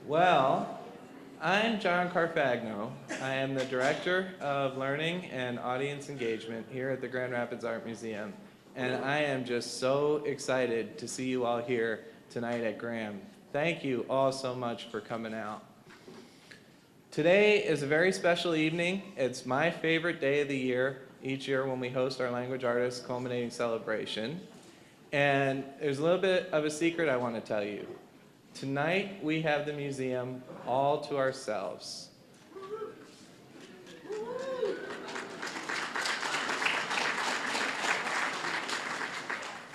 Well, I'm John Carfagno. I am the Director of Learning and Audience Engagement here at the Grand Rapids Art Museum. And I am just so excited to see you all here tonight at Graham. Thank you all so much for coming out. Today is a very special evening. It's my favorite day of the year, each year when we host our Language Artists Culminating Celebration. And there's a little bit of a secret I want to tell you. Tonight, we have the museum all to ourselves.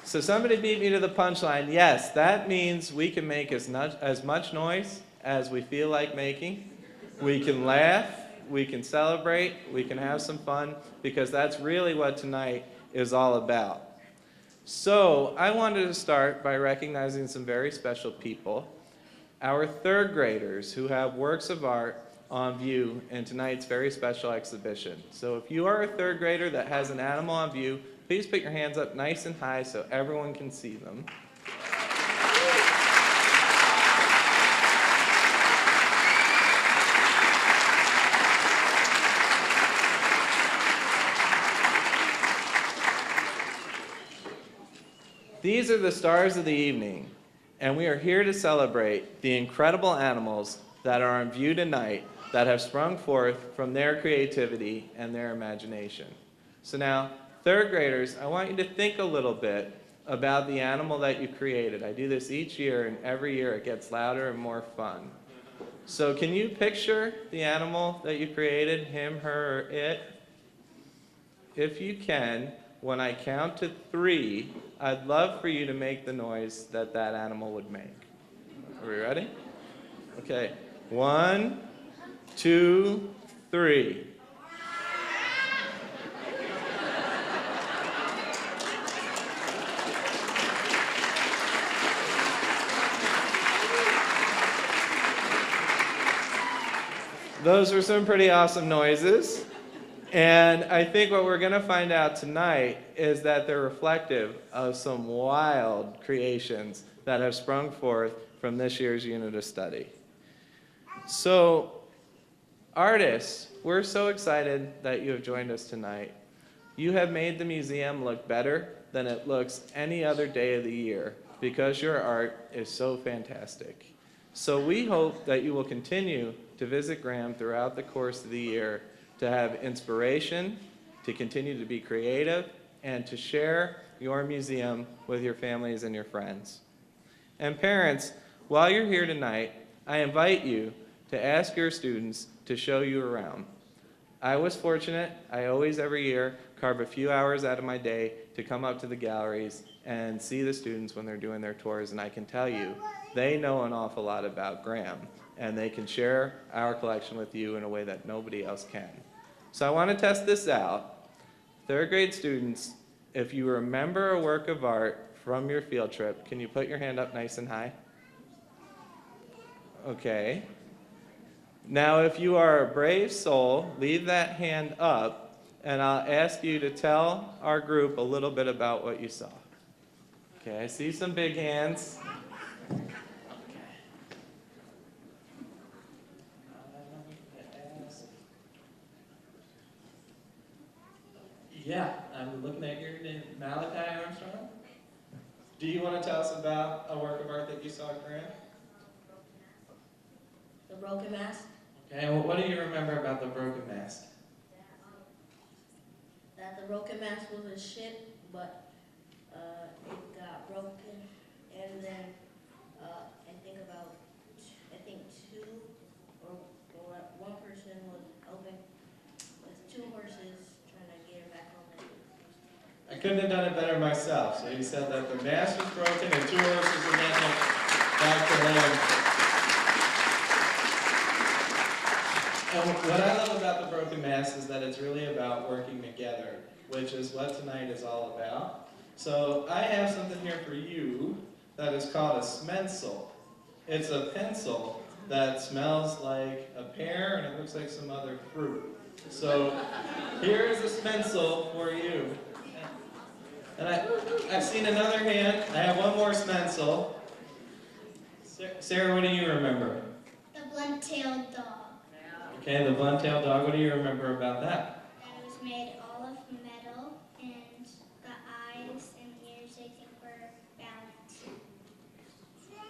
So somebody beat me to the punchline. Yes, that means we can make as much noise as we feel like making. We can laugh, we can celebrate, we can have some fun, because that's really what tonight is all about. So I wanted to start by recognizing some very special people. Our third graders who have works of art on view in tonight's very special exhibition. So if you are a third grader that has an animal on view, please put your hands up nice and high so everyone can see them. These are the stars of the evening, and we are here to celebrate the incredible animals that are on view tonight that have sprung forth from their creativity and their imagination. So now, third graders, I want you to think a little bit about the animal that you created. I do this each year, and every year it gets louder and more fun. So can you picture the animal that you created, him, her, or it? If you can, when I count to 3, I'd love for you to make the noise that that animal would make. Are we ready? Okay. 1, 2, 3. Those were some pretty awesome noises. And I think what we're going to find out tonight is that they're reflective of some wild creations that have sprung forth from this year's unit of study. So, artists, we're so excited that you have joined us tonight. You have made the museum look better than it looks any other day of the year because your art is so fantastic. So we hope that you will continue to visit Graham throughout the course of the year to have inspiration, to continue to be creative, and to share your museum with your families and your friends. And parents, while you're here tonight, I invite you to ask your students to show you around. I was fortunate. I always, every year, carve a few hours out of my day to come up to the galleries and see the students when they're doing their tours, and I can tell you, they know an awful lot about Graham, and they can share our collection with you in a way that nobody else can. So I want to test this out. Third grade students, if you remember a work of art from your field trip, can you put your hand up nice and high? Okay. Now if you are a brave soul, leave that hand up, and I'll ask you to tell our group a little bit about what you saw. Okay, I see some big hands. Yeah, I'm looking at your name, Malachi Armstrong. Do you want to tell us about a work of art that you saw at Graham? The broken mask. Okay, well, what do you remember about the broken mask? That the broken mask was a ship, but it got broken, and then I think two or one person was helping with 2 horses trying to get her back home. I couldn't have done it better myself. So you said that the mask was broken and 2 horses were getting it back to land. And what I love about the broken mask is that it's really about working together, which is what tonight is all about. So I have something here for you that is called a smensel. It's a pencil that smells like a pear and it looks like some other fruit. So here is a smensel for you. And I've seen another hand. I have one more smensel. Sarah, what do you remember? bun-tailed dog. Okay, the bun-tailed dog, what do you remember about that? That it was made all of metal, and the eyes and ears, I think, were balanced.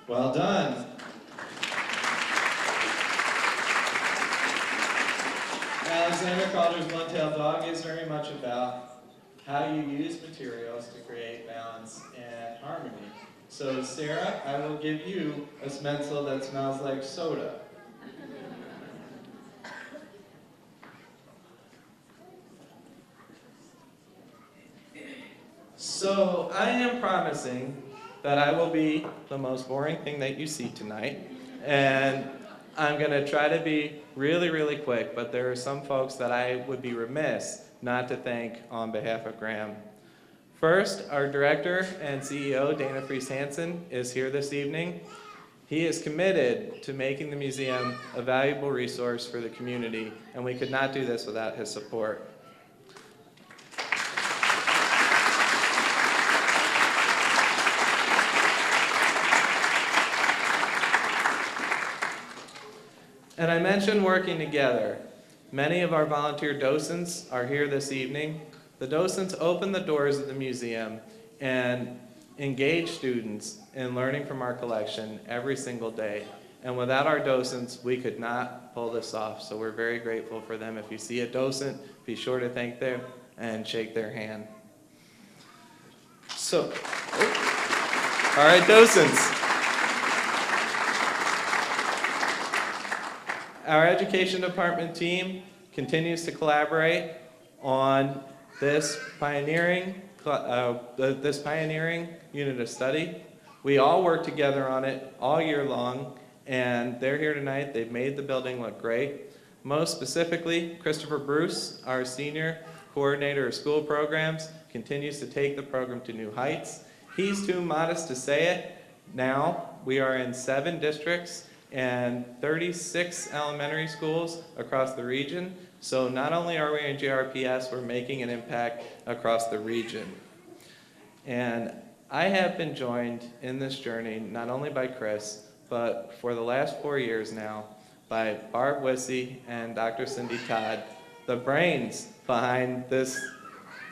Well done. Alexander Calder's bun-tailed dog is very much about how you use materials to create balance and harmony. So Sarah, I will give you a stencil that smells like soda. So I am promising that I will be the most boring thing that you see tonight, and I'm going to try to be really, really quick, but there are some folks that I would be remiss not to thank on behalf of Graham. First, our director and CEO, Dana Fries Hansen, is here this evening. He is committed to making the museum a valuable resource for the community, and we could not do this without his support. And I mentioned working together. Many of our volunteer docents are here this evening. The docents open the doors of the museum and engage students in learning from our collection every single day. And without our docents, we could not pull this off. So we're very grateful for them. If you see a docent, be sure to thank them and shake their hand. So, all right, docents. Our education department team continues to collaborate on this pioneering unit of study. We all work together on it all year long, and they're here tonight. They've made the building look great. Most specifically, Christopher Bruce, our senior coordinator of school programs, continues to take the program to new heights. He's too modest to say it. Now, we are in 7 districts and 36 elementary schools across the region. So not only are we in GRPS, we're making an impact across the region. And I have been joined in this journey not only by Chris, but for the last 4 years now, by Barb Wissey and Dr. Cindy Todd, the brains behind this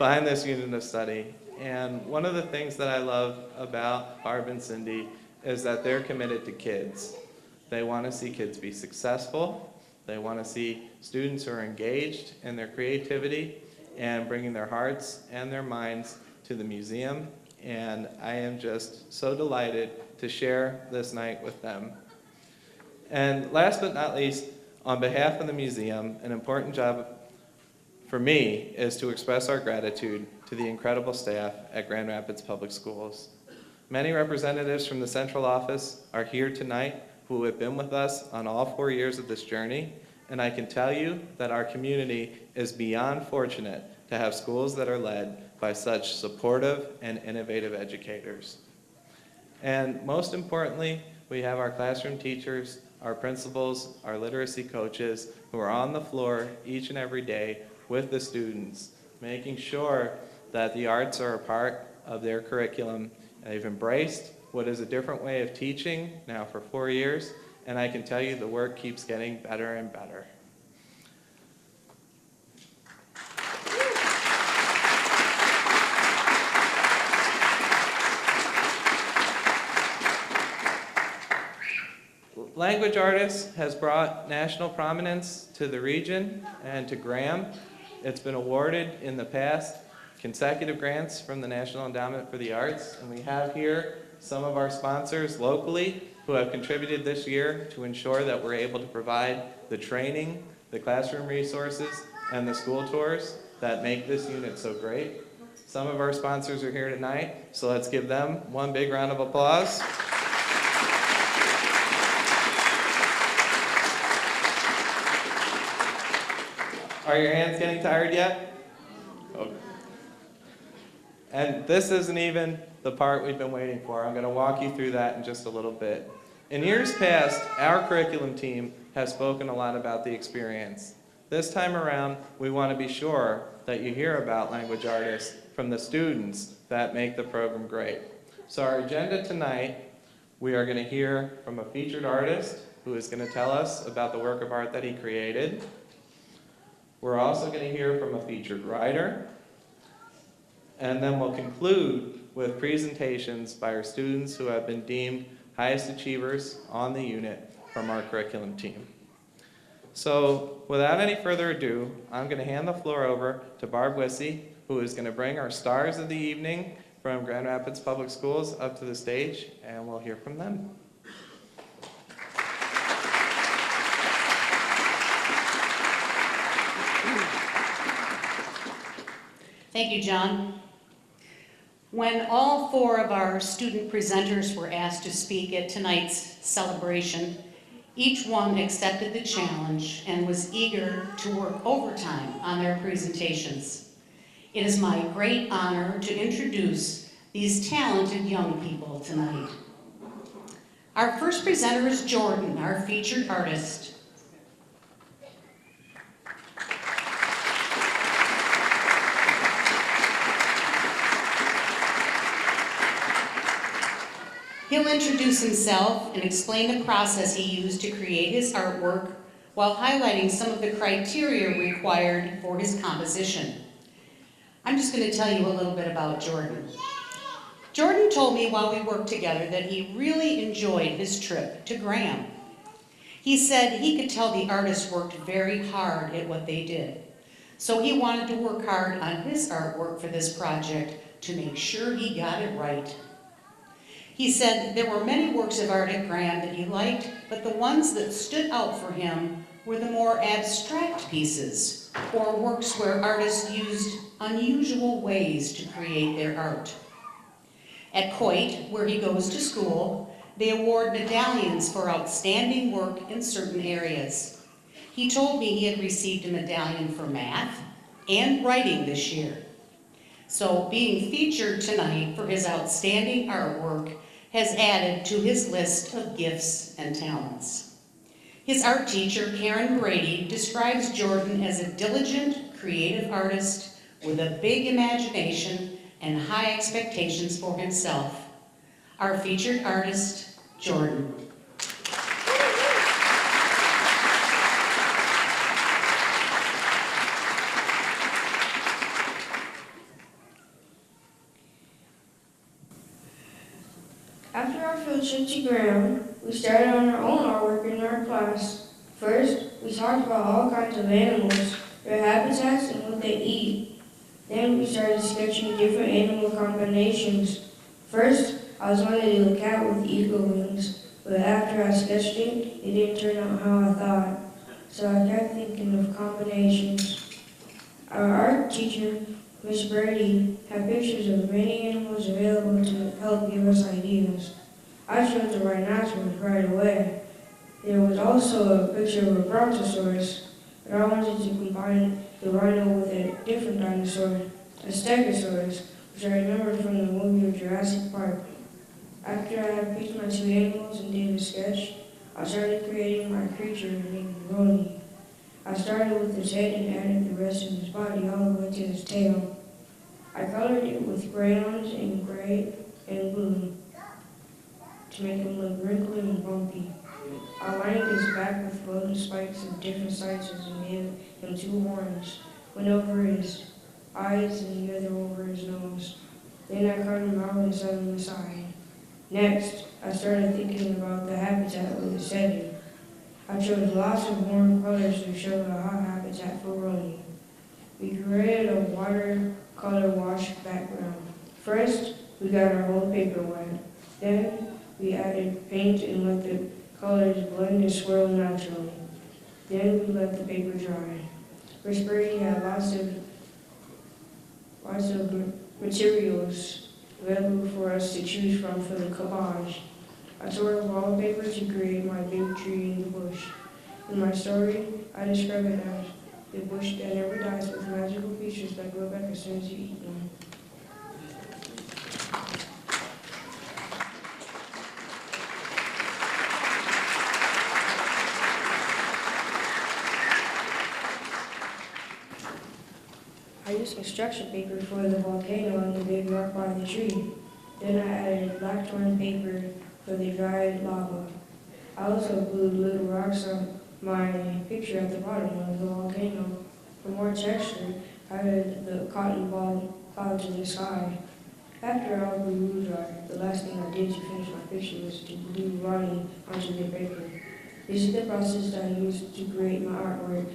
unit of study. And one of the things that I love about Barb and Cindy is that they're committed to kids. They want to see kids be successful. They want to see students who are engaged in their creativity and bringing their hearts and their minds to the museum. And I am just so delighted to share this night with them. And last but not least, on behalf of the museum, an important job for me is to express our gratitude to the incredible staff at Grand Rapids Public Schools. Many representatives from the central office are here tonight who have been with us on all 4 years of this journey, and I can tell you that our community is beyond fortunate to have schools that are led by such supportive and innovative educators. And most importantly, we have our classroom teachers, our principals, our literacy coaches who are on the floor each and every day with the students, making sure that the arts are a part of their curriculum. And they've embraced what is a different way of teaching now for 4 years, and I can tell you the work keeps getting better and better. Language Artists has brought national prominence to the region and to Graham. It's been awarded in the past consecutive grants from the National Endowment for the Arts, and we have here some of our sponsors locally who have contributed this year to ensure that we're able to provide the training, the classroom resources, and the school tours that make this unit so great. Some of our sponsors are here tonight, so let's give them one big round of applause. Are your hands getting tired yet? Okay. And this isn't even the part we've been waiting for. I'm going to walk you through that in just a little bit. In years past, our curriculum team has spoken a lot about the experience. This time around, we want to be sure that you hear about Language Artists from the students that make the program great. So our agenda tonight, we are going to hear from a featured artist who is going to tell us about the work of art that he created. We're also going to hear from a featured writer. And then we'll conclude with presentations by our students who have been deemed highest achievers on the unit from our curriculum team. So without any further ado, I'm going to hand the floor over to Barb Wissey, who is going to bring our stars of the evening from Grand Rapids Public Schools up to the stage, and we'll hear from them. Thank you, John. When all four of our student presenters were asked to speak at tonight's celebration, each one accepted the challenge and was eager to work overtime on their presentations. It is my great honor to introduce these talented young people tonight. Our first presenter is Jordon, our featured artist. He'll introduce himself and explain the process he used to create his artwork while highlighting some of the criteria required for his composition. I'm just going to tell you a little bit about Jordon. Jordon told me while we worked together that he really enjoyed his trip to Graham. He said he could tell the artists worked very hard at what they did. So he wanted to work hard on his artwork for this project to make sure he got it right. He said there were many works of art at Graham that he liked, but the ones that stood out for him were the more abstract pieces, or works where artists used unusual ways to create their art. At Coit, where he goes to school, they award medallions for outstanding work in certain areas. He told me he had received a medallion for math and writing this year. So being featured tonight for his outstanding artwork has added to his list of gifts and talents. His art teacher, Karen Brady, describes Jordon as a diligent, creative artist with a big imagination and high expectations for himself. Our featured artist, Jordon. After our field trip to Graham, we started on our own artwork in our class. First, we talked about all kinds of animals, their habitats, and what they eat. Then we started sketching different animal combinations. First, I was going to do a cat with eagle wings, but after I sketched it, it didn't turn out how I thought. So I kept thinking of combinations. Our art teacher, Miss Brady, had pictures of many animals available to help give us ideas. I chose the rhinoceros right away. There was also a picture of a brontosaurus, but I wanted to combine the rhino with a different dinosaur, a stegosaurus, which I remembered from the movie of Jurassic Park. After I had picked my two animals and did a sketch, I started creating my creature named Ronnie. I started with his head and added the rest of his body all the way to his tail. I colored it with crayons in gray and blue to make him look wrinkly and bumpy. I lined his back with golden spikes of different sizes and gave him two horns, one over his eyes and the other over his nose. Then I cut him out and set him aside. Next, I started thinking about the habitat with the setting. I chose lots of warm colors to show the hot habitat for Ronnie. We created a watercolor wash background. First, we got our whole paper wet. Then, we added paint and let the colors blend and swirl naturally. Then, we let the paper dry. Miss Brady had lots of materials available for us to choose from for the collage. I tore up wallpaper to create my big tree in the bush. In my story, I describe it as the bush that never dies with magical creatures that grow back as soon as you eat them. I used construction paper for the volcano and the big rock by the tree. Then I added black torn paper for the dried lava. I also glued little rocks on my picture at the bottom of the volcano. For more texture, I added the cotton ball clouds in the sky. After all glue dried, the last thing I did to finish my picture was to glue Ronnie onto the paper. This is the process that I used to create my artwork.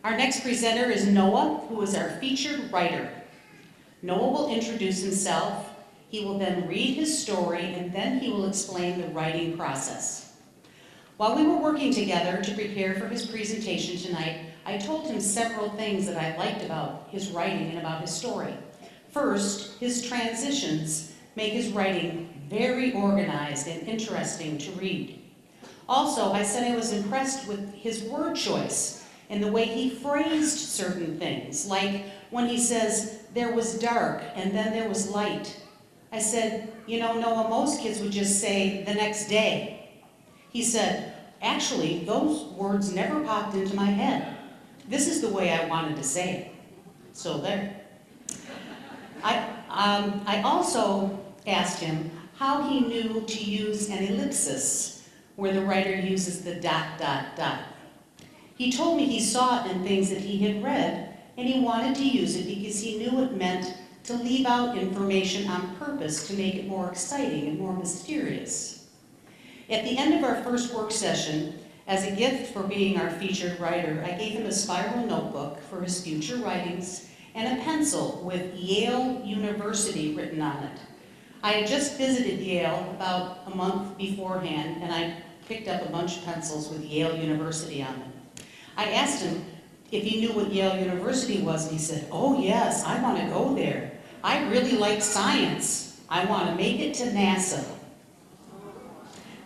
Our next presenter is Noah, who is our featured writer. Noah will introduce himself, he will then read his story, and then he will explain the writing process. While we were working together to prepare for his presentation tonight, I told him several things that I liked about his writing and about his story. First, his transitions make his writing very organized and interesting to read. Also, I said I was impressed with his word choice and the way he phrased certain things, like when he says, there was dark and then there was light. I said, you know, Noah, most kids would just say the next day. He said, actually, those words never popped into my head. This is the way I wanted to say it. So there. I also asked him how he knew to use an ellipsis where the writer uses the ... He told me he saw it in things that he had read, and he wanted to use it because he knew it meant to leave out information on purpose to make it more exciting and more mysterious. At the end of our first work session, as a gift for being our featured writer, I gave him a spiral notebook for his future writings and a pencil with Yale University written on it. I had just visited Yale about a month beforehand, and I picked up a bunch of pencils with Yale University on them. I asked him if he knew what Yale University was, and he said, oh yes, I want to go there. I really like science. I want to make it to NASA.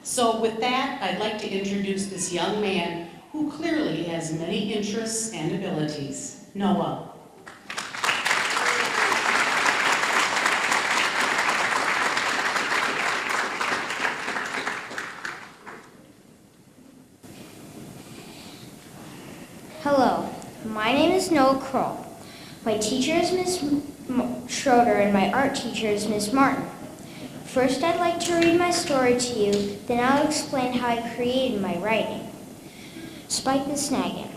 So with that, I'd like to introduce this young man who clearly has many interests and abilities. Noah. Hello, my name is Noah Krull. My teacher is Miss Schroeder and my art teacher is Miss Martin. First, I'd like to read my story to you, then I'll explain how I created my writing. Spike the Snaggin.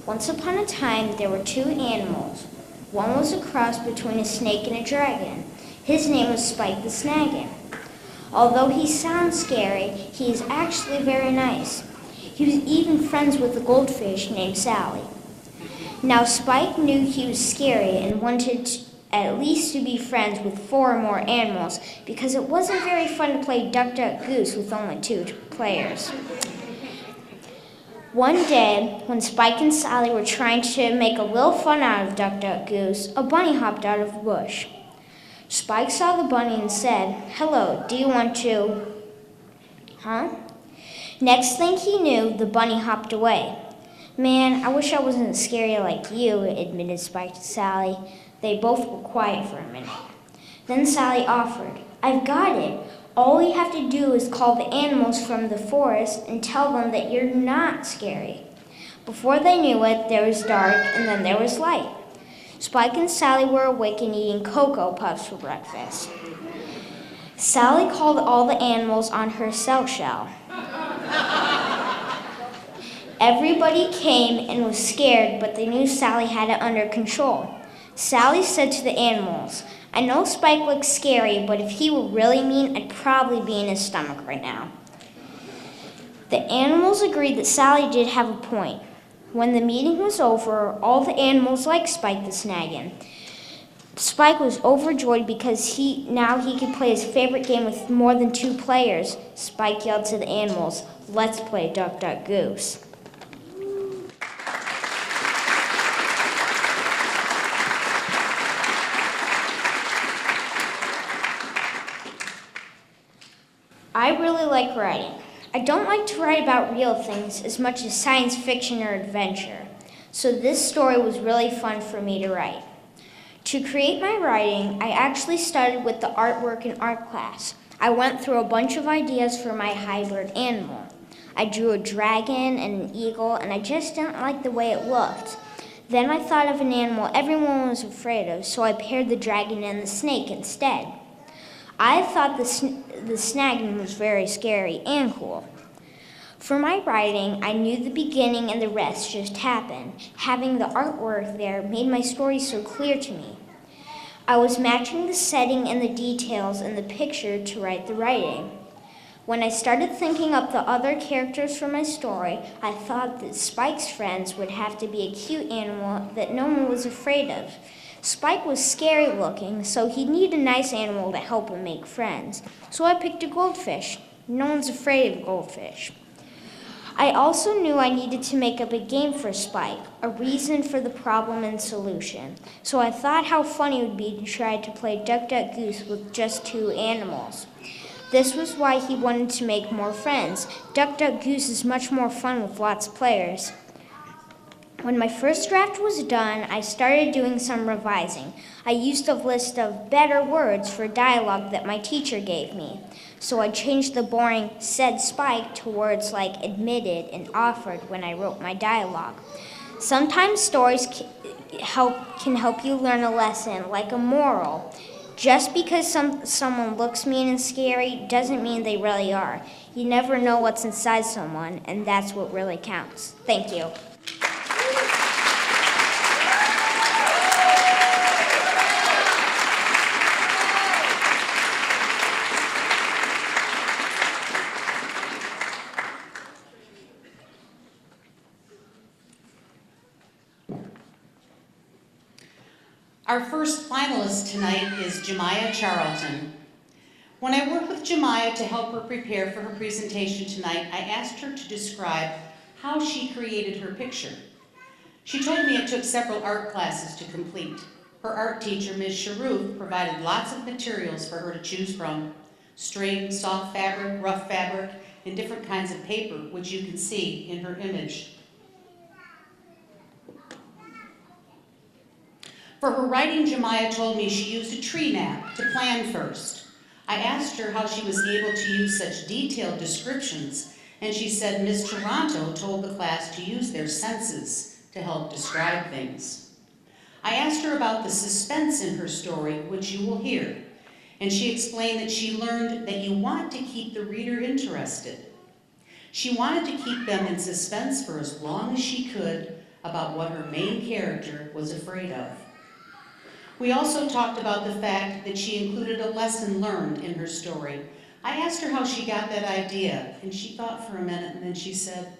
Once upon a time, there were two animals. One was a cross between a snake and a dragon. His name was Spike the Snaggin. Although he sounds scary, he is actually very nice. He was even friends with a goldfish named Sally. Now Spike knew he was scary and wanted at least to be friends with 4 or more animals because it wasn't very fun to play Duck, Duck, Goose with only 2 players. One day, when Spike and Sally were trying to make a little fun out of Duck, Duck, Goose, a bunny hopped out of the bush. Spike saw the bunny and said, hello, do you want to... Huh? Next thing he knew, the bunny hopped away. Man, I wish I wasn't scary like you, admitted Spike to Sally. They both were quiet for a minute. Then Sally offered, I've got it. All we have to do is call the animals from the forest and tell them that you're not scary. Before they knew it, there was dark and then there was light. Spike and Sally were awake and eating Cocoa Puffs for breakfast. Sally called all the animals on her shell. Everybody came and was scared, but they knew Sally had it under control. Sally said to the animals, I know Spike looks scary, but if he were really mean, I'd probably be in his stomach right now. The animals agreed that Sally did have a point. When the meeting was over, all the animals liked Spike the Snaggin. Spike was overjoyed because now he could play his favorite game with more than 2 players. Spike yelled to the animals, let's play Duck, Duck, Goose. I really like writing. I don't like to write about real things as much as science fiction or adventure, so this story was really fun for me to write. To create my writing, I actually started with the artwork in art class. I went through a bunch of ideas for my hybrid animal. I drew a dragon and an eagle, and I just didn't like the way it looked. Then I thought of an animal everyone was afraid of, so I paired the dragon and the snake instead. I thought the snagging was very scary and cool. For my writing, I knew the beginning and the rest just happened. Having the artwork there made my story so clear to me. I was matching the setting and the details in the picture to write the writing. When I started thinking up the other characters for my story, I thought that Spike's friends would have to be a cute animal that no one was afraid of. Spike was scary looking, so he'd need a nice animal to help him make friends. So I picked a goldfish. No one's afraid of goldfish. I also knew I needed to make up a game for Spike, a reason for the problem and solution. So I thought how funny it would be to try to play Duck, Duck, Goose with just 2 animals. This was why he wanted to make more friends. Duck, Duck, Goose is much more fun with lots of players. When my first draft was done, I started doing some revising. I used a list of better words for dialogue that my teacher gave me. So I changed the boring "said Spike" to words like "admitted" and "offered" when I wrote my dialogue. Sometimes stories can help you learn a lesson, like a moral. Just because someone looks mean and scary doesn't mean they really are. You never know what's inside someone, and that's what really counts. Thank you. Our first finalist tonight is Jamiyah Charlton. When I worked with Jamiyah to help her prepare for her presentation tonight, I asked her to describe how she created her picture. She told me it took several art classes to complete. Her art teacher, Ms. Sharuth, provided lots of materials for her to choose from: string, soft fabric, rough fabric, and different kinds of paper, which you can see in her image. For her writing, Jamiyah told me she used a tree map to plan first. I asked her how she was able to use such detailed descriptions, and she said Ms. Toronto told the class to use their senses to help describe things. I asked her about the suspense in her story, which you will hear, and she explained that she learned that you want to keep the reader interested. She wanted to keep them in suspense for as long as she could about what her main character was afraid of. We also talked about the fact that she included a lesson learned in her story. I asked her how she got that idea, and she thought for a minute, and then she said,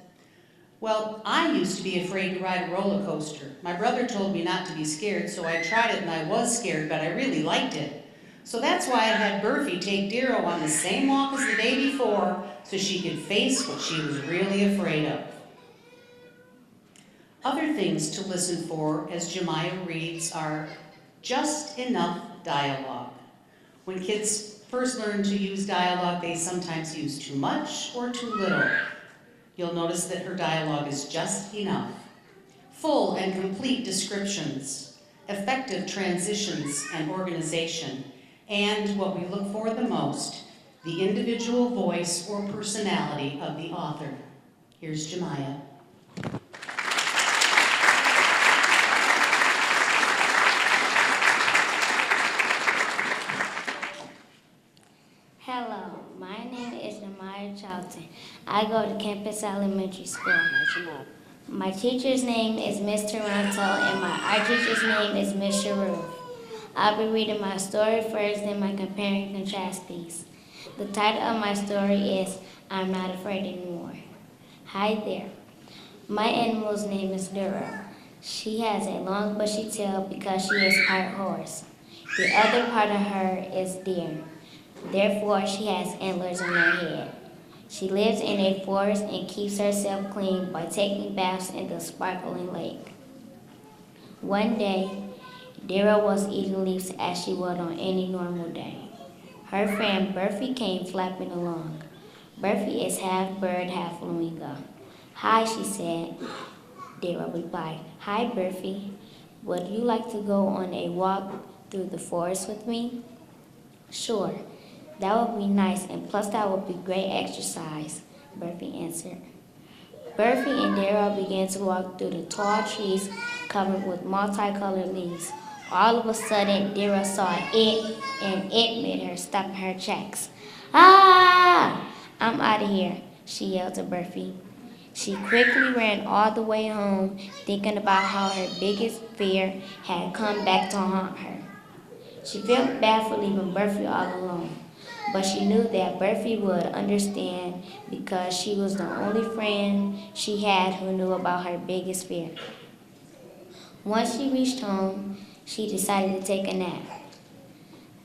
"Well, I used to be afraid to ride a roller coaster. My brother told me not to be scared, so I tried it and I was scared, but I really liked it. So that's why I had Burfie take Dero on the same walk as the day before so she could face what she was really afraid of." Other things to listen for as Jamiyah reads are just enough dialogue. When kids first learn to use dialogue, they sometimes use too much or too little. You'll notice that her dialogue is just enough. Full and complete descriptions, effective transitions and organization, and what we look for the most, the individual voice or personality of the author. Here's Jamiyah. Hello, my name is Jamiyah Charlton. I go to Campus Elementary School. My teacher's name is Miss Toronto, and my art teacher's name is Miss Sharuth. I'll be reading my story first, then my compare and contrast piece. The title of my story is I'm Not Afraid Anymore. Hi there. My animal's name is Dero. She has a long bushy tail because she is part horse. The other part of her is deer. Therefore, she has antlers on her head. She lives in a forest and keeps herself clean by taking baths in the sparkling lake. One day, Dero was eating leaves as she would on any normal day. Her friend Burfie came flapping along. Burfie is half bird, half flamingo. Hi, she said. Dara replied, Hi, Burfie. Would you like to go on a walk through the forest with me? Sure, that would be nice, and plus that would be great exercise, Burfie answered. Burfie and Dara began to walk through the tall trees covered with multicolored leaves. All of a sudden, Dara saw it, and it made her stop in her tracks. Ah! I'm out of here, she yelled to Burfie. She quickly ran all the way home, thinking about how her biggest fear had come back to haunt her. She felt bad for leaving Burfie all alone, but she knew that Burfie would understand because she was the only friend she had who knew about her biggest fear. Once she reached home, she decided to take a nap.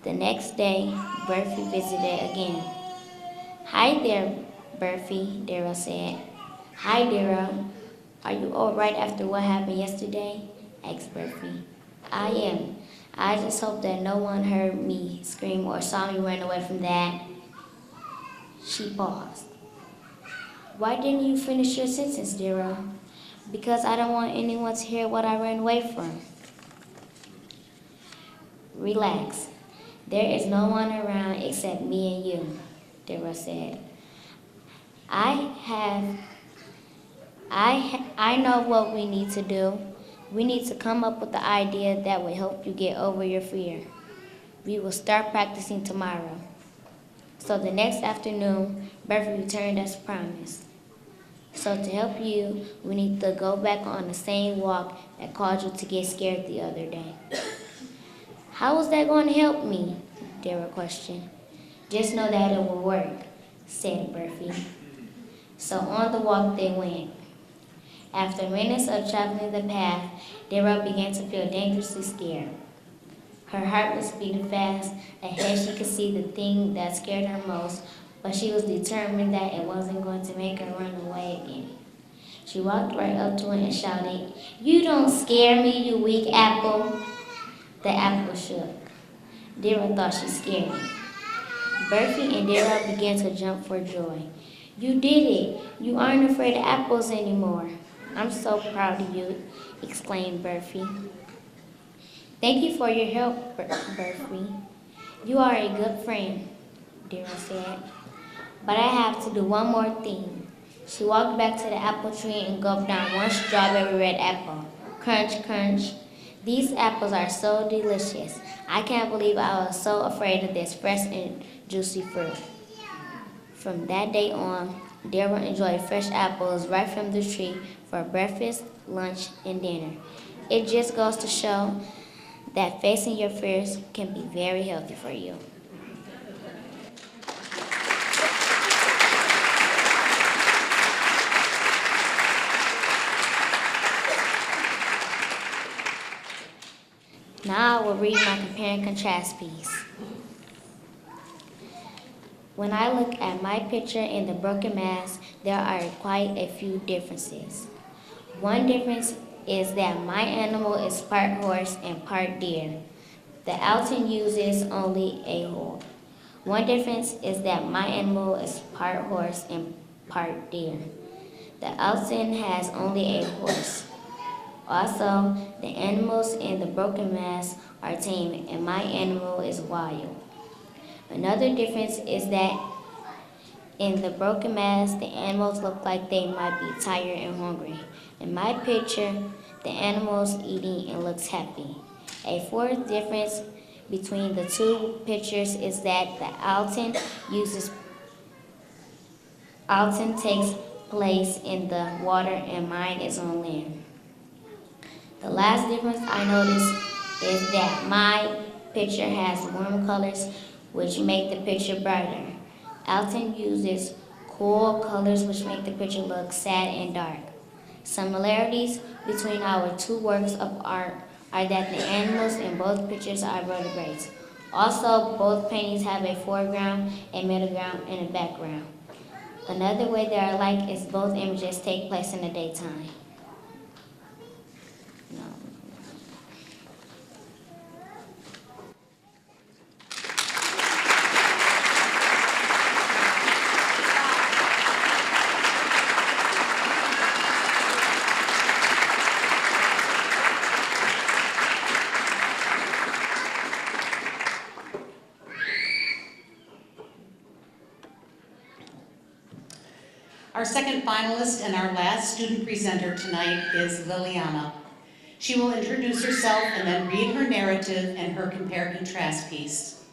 The next day, Burfie visited again. Hi there, Burfie, Dara said. Hi, Dara. Are you all right after what happened yesterday? Asked Burfie. I am. I just hope that no one heard me scream or saw me run away from that. She paused. Why didn't you finish your sentence, Dara? Because I don't want anyone to hear what I ran away from. Relax. There is no one around except me and you, Dara said. I know what we need to do. We need to come up with the idea that will help you get over your fear. We will start practicing tomorrow. So the next afternoon, Burfie returned as promised. So to help you, we need to go back on the same walk that caused you to get scared the other day. How is that going to help me? Dara questioned. Just know that it will work, said Burfie. So on the walk they went. After minutes of traveling the path, Dara began to feel dangerously scared. Her heart was beating fast. Ahead she could see the thing that scared her most, but she was determined that it wasn't going to make her run away again. She walked right up to it and shouted, You don't scare me, you weak apple. The apple shook. Dara thought she scared me. Burfie and Dara began to jump for joy. You did it. You aren't afraid of apples anymore. I'm so proud of you, exclaimed Burfie. Thank you for your help, Burfie. You are a good friend, Dara said. But I have to do one more thing. She walked back to the apple tree and gulped down one strawberry red apple. Crunch, crunch. These apples are so delicious. I can't believe I was so afraid of this fresh and juicy fruit. From that day on, Dara enjoyed fresh apples right from the tree for breakfast, lunch, and dinner. It just goes to show that facing your fears can be very healthy for you. Now I will read my compare and contrast piece. When I look at my picture and the broken mask, there are quite a few differences. One difference is that my animal is part horse and part deer. The Alton uses only a horse. One difference is that my animal is part horse and part deer. The Alton has only a horse. Also, the animals in the broken mask are tame and my animal is wild. Another difference is that in the broken mask, the animals look like they might be tired and hungry. In my picture, the animal's eating and looks happy. A fourth difference between the two pictures is that the Alton takes place in the water and mine is on land. The last difference I noticed is that my picture has warm colors which make the picture brighter. Alton uses cool colors which make the picture look sad and dark. Similarities between our two works of art are that the animals in both pictures are vertebrates. Also, both paintings have a foreground, a middle ground, and a background. Another way they are alike is both images take place in the daytime. Our second finalist and our last student presenter tonight is Liliana. She will introduce herself and then read her narrative and her compare-contrast piece.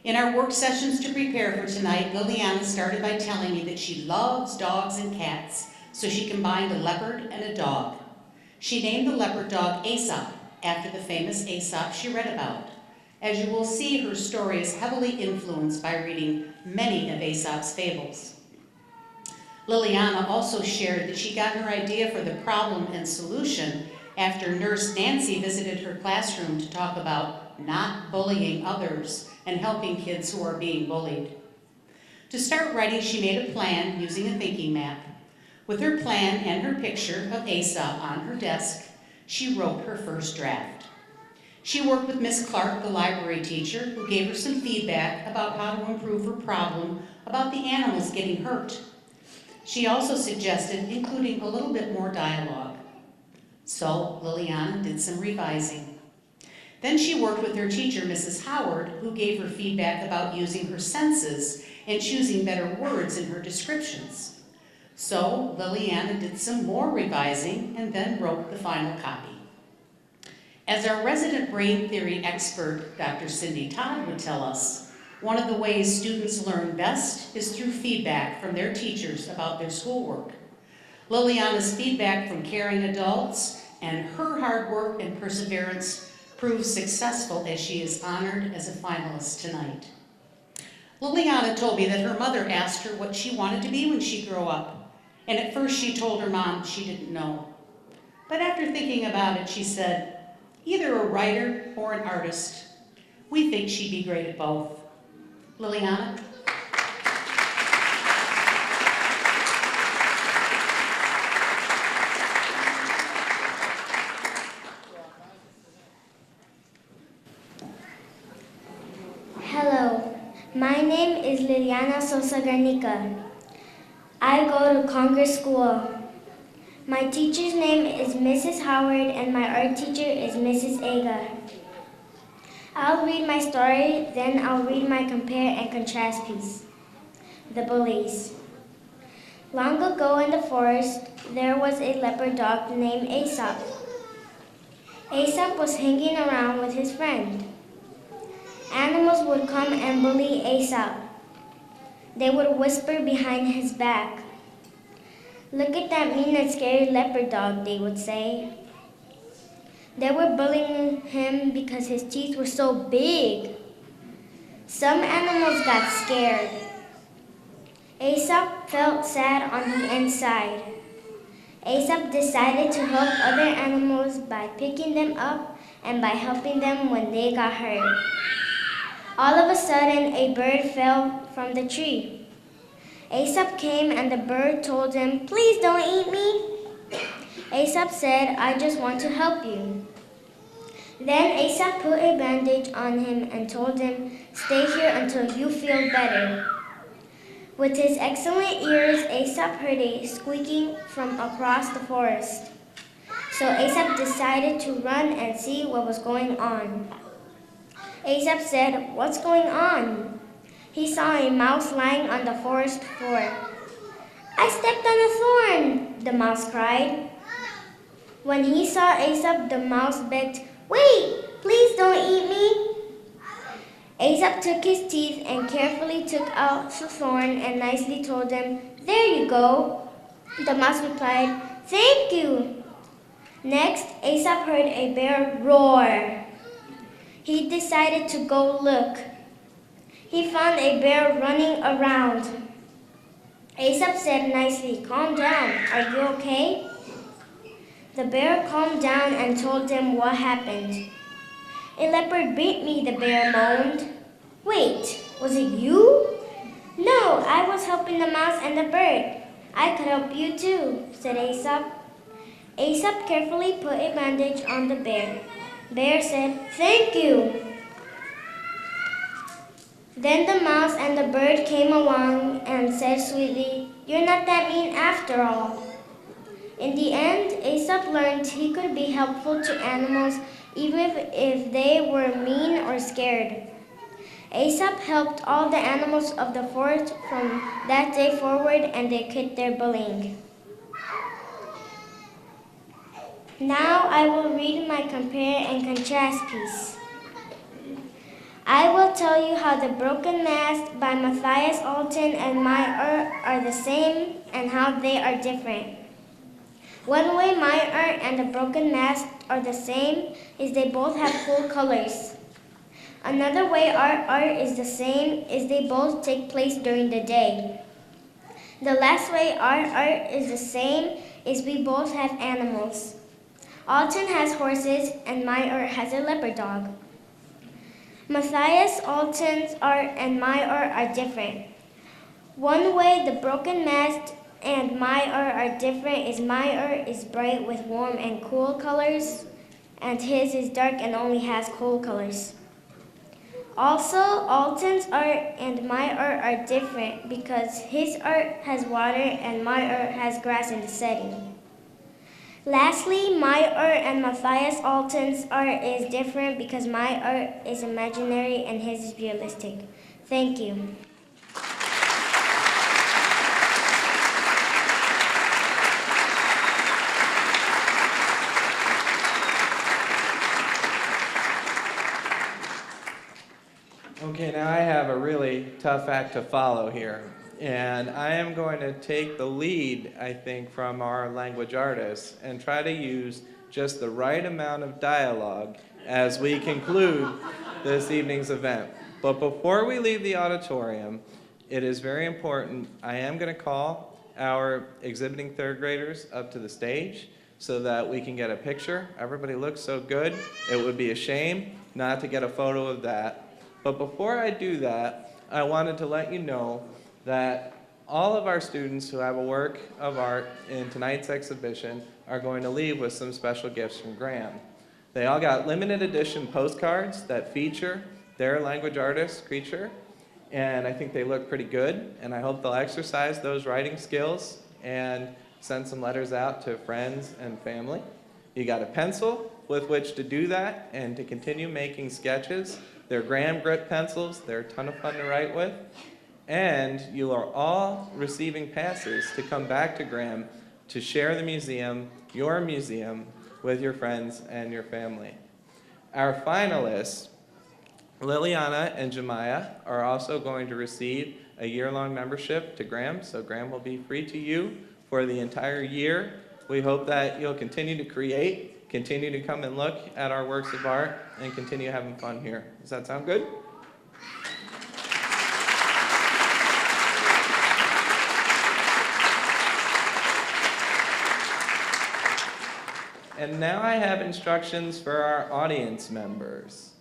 In our work sessions to prepare for tonight, Liliana started by telling me that she loves dogs and cats, so she combined a leopard and a dog. She named the leopard dog Aesop, after the famous Aesop she read about. As you will see, her story is heavily influenced by reading many of Aesop's fables. Liliana also shared that she got her idea for the problem and solution after Nurse Nancy visited her classroom to talk about not bullying others and helping kids who are being bullied. To start writing, she made a plan using a thinking map. With her plan and her picture of Aesop on her desk, she wrote her first draft. She worked with Miss Clark, the library teacher, who gave her some feedback about how to improve her problem about the animals getting hurt. She also suggested including a little bit more dialogue. So Liliana did some revising. Then she worked with her teacher, Mrs. Howard, who gave her feedback about using her senses and choosing better words in her descriptions. So Liliana did some more revising and then wrote the final copy. As our resident brain theory expert, Dr. Cindy Todd, would tell us, one of the ways students learn best is through feedback from their teachers about their schoolwork. Liliana's feedback from caring adults and her hard work and perseverance proved successful as she is honored as a finalist tonight. Liliana told me that her mother asked her what she wanted to be when she grew up, and at first she told her mom she didn't know. But after thinking about it, she said, either a writer or an artist. We think she'd be great at both. Liliana? Hello, my name is Liliana Sosa-Garnica. I go to Congress School. My teacher's name is Mrs. Howard and my art teacher is Mrs. Aga. I'll read my story, then I'll read my compare and contrast piece. The Bullies. Long ago in the forest, there was a leopard dog named Aesop. Aesop was hanging around with his friend. Animals would come and bully Aesop. They would whisper behind his back. Look at that mean and scary leopard dog, they would say. They were bullying him because his teeth were so big. Some animals got scared. Aesop felt sad on the inside. Aesop decided to help other animals by picking them up and by helping them when they got hurt. All of a sudden, a bird fell from the tree. Aesop came and the bird told him, "Please don't eat me." Aesop said, "I just want to help you." Then Aesop put a bandage on him and told him, "Stay here until you feel better." With his excellent ears, Aesop heard a squeaking from across the forest. So Aesop decided to run and see what was going on. Aesop said, "What's going on?" He saw a mouse lying on the forest floor. "I stepped on a thorn," the mouse cried. When he saw Aesop, the mouse begged, "Wait, please don't eat me." Aesop took his teeth and carefully took out the thorn and nicely told him, "There you go." The mouse replied, "Thank you." Next, Aesop heard a bear roar. He decided to go look. He found a bear running around. Aesop said nicely, "Calm down, are you okay?" The bear calmed down and told him what happened. "A leopard beat me," the bear moaned. "Wait, was it you?" "No, I was helping the mouse and the bird. I could help you too," said Aesop. Aesop carefully put a bandage on the bear. Bear said, "Thank you." Then the mouse and the bird came along and said sweetly, "You're not that mean after all." In the end, Aesop learned he could be helpful to animals even if they were mean or scared. Aesop helped all the animals of the forest from that day forward, and they quit their bullying. Now I will read my compare and contrast piece. I will tell you how The Broken Mast by Matthias Alton and my art are the same and how they are different. One way my art and The Broken Mast are the same is they both have cool colors. Another way our art is the same is they both take place during the day. The last way our art is the same is we both have animals. Alton has horses and my art has a leopard dog. Matthias Alton's art and my art are different. One way The Broken Mast and my art are different is my art is bright with warm and cool colors, and his is dark and only has cool colors. Also, Alton's art and my art are different because his art has water and my art has grass in the setting. Lastly, my art and Matthias Alton's art is different because my art is imaginary and his is realistic. Thank you. Okay, now I have a really tough act to follow here. And I am going to take the lead, I think, from our language artists and try to use just the right amount of dialogue as we conclude this evening's event. But before we leave the auditorium, it is very important, I am going to call our exhibiting third graders up to the stage so that we can get a picture. Everybody looks so good. It would be a shame not to get a photo of that. But before I do that, I wanted to let you know that all of our students who have a work of art in tonight's exhibition are going to leave with some special gifts from Graham. They all got limited edition postcards that feature their language artist creature, and I think they look pretty good, and I hope they'll exercise those writing skills and send some letters out to friends and family. You got a pencil with which to do that and to continue making sketches. They're Graham grit pencils, they're a ton of fun to write with. And you are all receiving passes to come back to Graham to share the museum, your museum, with your friends and your family. Our finalists, Liliana and Jamiyah, are also going to receive a year-long membership to Graham, so Graham will be free to you for the entire year. We hope that you'll continue to create, continue to come and look at our works of art, and continue having fun here. Does that sound good? And now I have instructions for our audience members.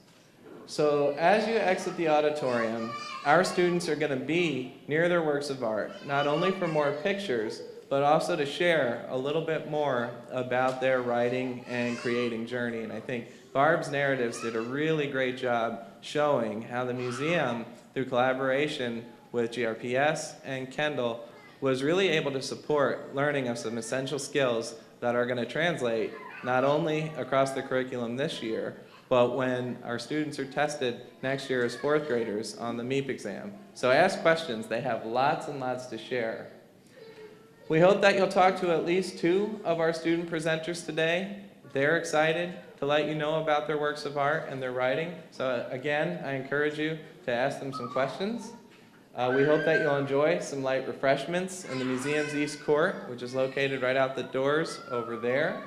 So as you exit the auditorium, our students are going to be near their works of art, not only for more pictures, but also to share a little bit more about their writing and creating journey. And I think Barb's narratives did a really great job showing how the museum, through collaboration with GRPS and Kendall, was really able to support learning of some essential skills that are going to translate not only across the curriculum this year, but when our students are tested next year as fourth graders on the MEP exam. So ask questions. They have lots and lots to share. We hope that you'll talk to at least 2 of our student presenters today. They're excited to let you know about their works of art and their writing. So again, I encourage you to ask them some questions. We hope that you'll enjoy some light refreshments in the museum's East Court, which is located right out the doors over there.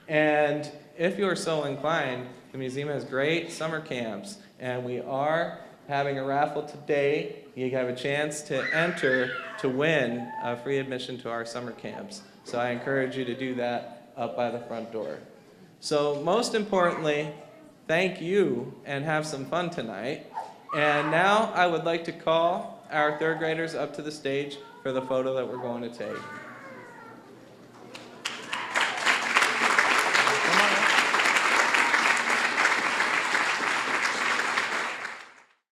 And if you are so inclined, the museum has great summer camps, and we are having a raffle today. You have a chance to enter to win free admission to our summer camps. So I encourage you to do that up by the front door. So most importantly, thank you and have some fun tonight. And now I would like to call our third graders up to the stage for the photo that we're going to take.